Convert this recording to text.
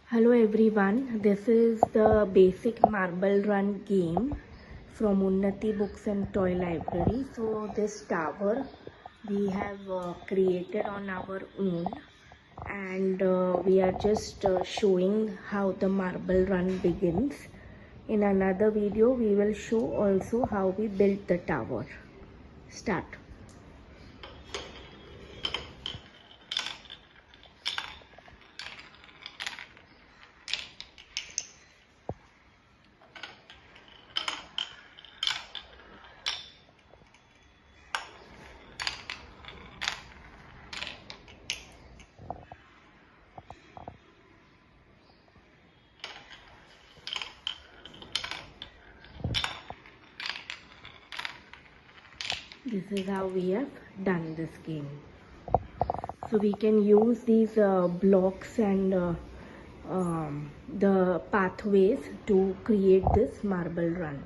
Hello everyone, this is the basic marble run game from Unnati Books and Toy Library. So this tower we have created on our own, and we are just showing how the marble run begins. In another video we will show also how we built the tower. Start. This is how we have done this game. So we can use these blocks and the pathways to create this marble run.